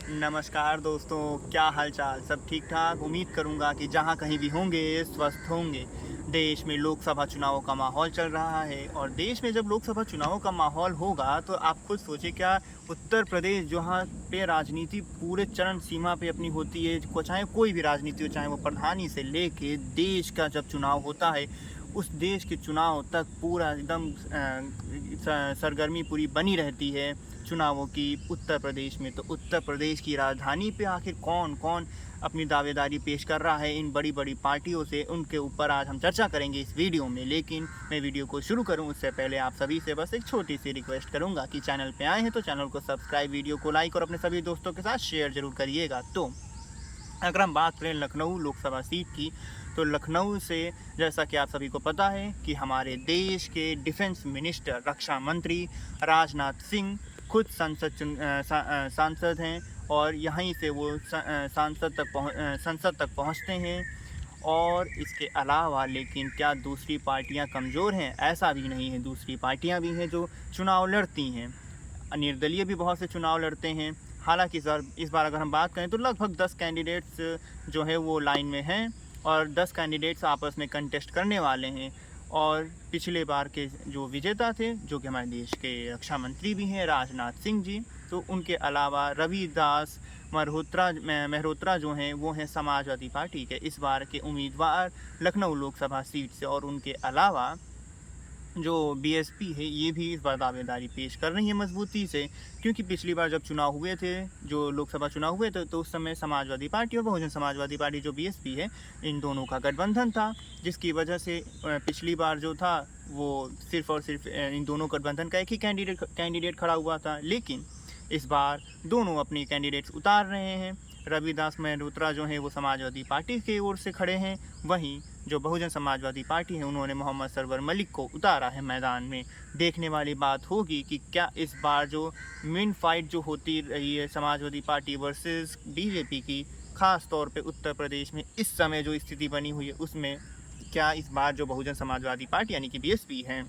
नमस्कार दोस्तों, क्या हाल चाल? सब ठीक ठाक। उम्मीद करूंगा कि जहां कहीं भी होंगे स्वस्थ होंगे। देश में लोकसभा चुनावों का माहौल चल रहा है और देश में जब लोकसभा चुनावों का माहौल होगा तो आप खुद सोचिए, क्या उत्तर प्रदेश जहाँ पे राजनीति पूरे चरम सीमा पे अपनी होती है, चाहे कोई भी राजनीति हो, चाहे वो प्रधानी से लेके देश का जब चुनाव होता है, उस देश के चुनाव तक पूरा एकदम सरगर्मी पूरी बनी रहती है चुनावों की उत्तर प्रदेश में। तो उत्तर प्रदेश की राजधानी पे आखिर कौन कौन अपनी दावेदारी पेश कर रहा है इन बड़ी बड़ी पार्टियों से, उनके ऊपर आज हम चर्चा करेंगे इस वीडियो में। लेकिन मैं वीडियो को शुरू करूं उससे पहले आप सभी से बस एक छोटी सी रिक्वेस्ट करूंगा कि चैनल पे आए हैं तो चैनल को सब्सक्राइब, वीडियो को लाइक और अपने सभी दोस्तों के साथ शेयर जरूर करिएगा। तो अगर हम बात करें लखनऊ लोकसभा सीट की, तो लखनऊ से जैसा कि आप सभी को पता है कि हमारे देश के डिफेंस मिनिस्टर, रक्षा मंत्री राजनाथ सिंह खुद सांसद हैं और यहीं से वो संसद तक पहुंचते हैं। और इसके अलावा लेकिन क्या दूसरी पार्टियां कमज़ोर हैं? ऐसा भी नहीं है, दूसरी पार्टियां भी हैं जो चुनाव लड़ती हैं। निर्दलीय भी बहुत से चुनाव लड़ते हैं। हालांकि इस बार अगर हम बात करें तो लगभग 10 कैंडिडेट्स जो है वो लाइन में हैं और 10 कैंडिडेट्स आपस में कंटेस्ट करने वाले हैं। और पिछले बार के जो विजेता थे, जो कि हमारे देश के रक्षा मंत्री भी हैं, राजनाथ सिंह जी, तो उनके अलावा रविदास मेहरोत्रा जो हैं वो हैं समाजवादी पार्टी के इस बार के उम्मीदवार लखनऊ लोकसभा सीट से। और उनके अलावा जो बीएसपी है ये भी इस बार दावेदारी पेश कर रही है मजबूती से, क्योंकि पिछली बार जब चुनाव हुए थे, जो लोकसभा चुनाव हुए थे, तो उस समय समाजवादी पार्टी और बहुजन समाजवादी पार्टी जो बीएसपी है, इन दोनों का गठबंधन था, जिसकी वजह से पिछली बार जो था वो सिर्फ और सिर्फ इन दोनों गठबंधन का एक ही कैंडिडेट खड़ा हुआ था। लेकिन इस बार दोनों अपने कैंडिडेट्स उतार रहे हैं। रविदास मेहरोत्रा जो हैं वो समाजवादी पार्टी की ओर से खड़े हैं, वहीं जो बहुजन समाजवादी पार्टी है उन्होंने मोहम्मद सरवर मलिक को उतारा है मैदान में। देखने वाली बात होगी कि क्या इस बार जो मेन फाइट जो होती रही है समाजवादी पार्टी वर्सेस बीजेपी की, ख़ास तौर पे उत्तर प्रदेश में इस समय जो स्थिति बनी हुई है, उसमें क्या इस बार जो बहुजन समाजवादी पार्टी यानी कि बीएसपी है,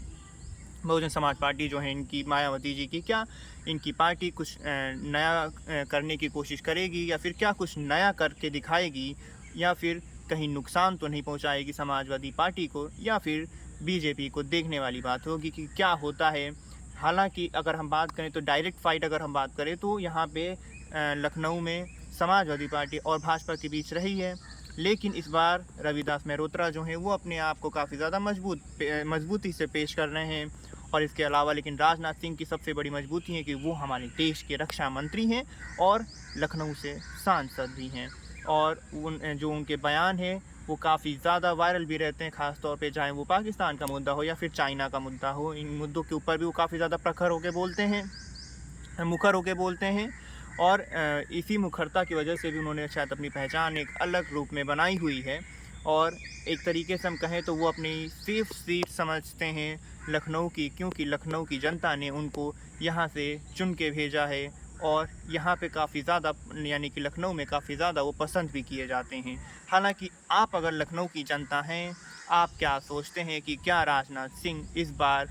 बहुजन समाज पार्टी जो है इनकी, मायावती जी की, क्या इनकी पार्टी कुछ नया करने की कोशिश करेगी, या फिर क्या कुछ नया करके दिखाएगी, या फिर कहीं नुकसान तो नहीं पहुंचाएगी समाजवादी पार्टी को, या फिर बीजेपी को। देखने वाली बात होगी कि क्या होता है। हालांकि अगर हम बात करें तो डायरेक्ट फाइट अगर हम बात करें तो यहाँ पे लखनऊ में समाजवादी पार्टी और भाजपा के बीच रही है। लेकिन इस बार रविदास मेहरोत्रा जो हैं वो अपने आप को काफ़ी ज़्यादा मजबूती से पेश कर रहे हैं। और इसके अलावा लेकिन राजनाथ सिंह की सबसे बड़ी मजबूती है कि वो हमारे देश के रक्षा मंत्री हैं और लखनऊ से सांसद भी हैं। और जो उनके बयान हैं वो काफ़ी ज़्यादा वायरल भी रहते हैं, ख़ास तौर पे चाहे वो पाकिस्तान का मुद्दा हो या फिर चाइना का मुद्दा हो। इन मुद्दों के ऊपर भी वो काफ़ी ज़्यादा प्रखर होकर बोलते हैं, मुखर होकर बोलते हैं। और इसी मुखरता की वजह से भी उन्होंने शायद अपनी पहचान एक अलग रूप में बनाई हुई है। और एक तरीके से हम कहें तो वो अपनी सेफ सीट समझते हैं लखनऊ की, क्योंकि लखनऊ की जनता ने उनको यहाँ से चुन के भेजा है और यहाँ पे काफ़ी ज़्यादा, यानी कि लखनऊ में काफ़ी ज़्यादा वो पसंद भी किए जाते हैं। हालांकि आप अगर लखनऊ की जनता हैं, आप क्या सोचते हैं कि क्या राजनाथ सिंह इस बार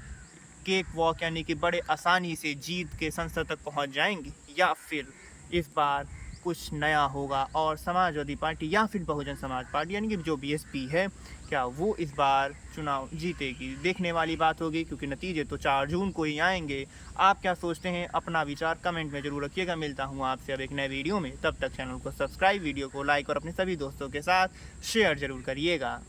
केक वॉक यानी कि बड़े आसानी से जीत के संसद तक पहुंच जाएंगे, या फिर इस बार कुछ नया होगा और समाजवादी पार्टी या फिर बहुजन समाज पार्टी यानी कि जो बीएसपी है, क्या वो इस बार चुनाव जीतेगी? देखने वाली बात होगी, क्योंकि नतीजे तो 4 जून को ही आएंगे। आप क्या सोचते हैं? अपना विचार कमेंट में ज़रूर रखिएगा। मिलता हूँ आपसे अब एक नए वीडियो में, तब तक चैनल को सब्सक्राइब, वीडियो को लाइक और अपने सभी दोस्तों के साथ शेयर ज़रूर करिएगा।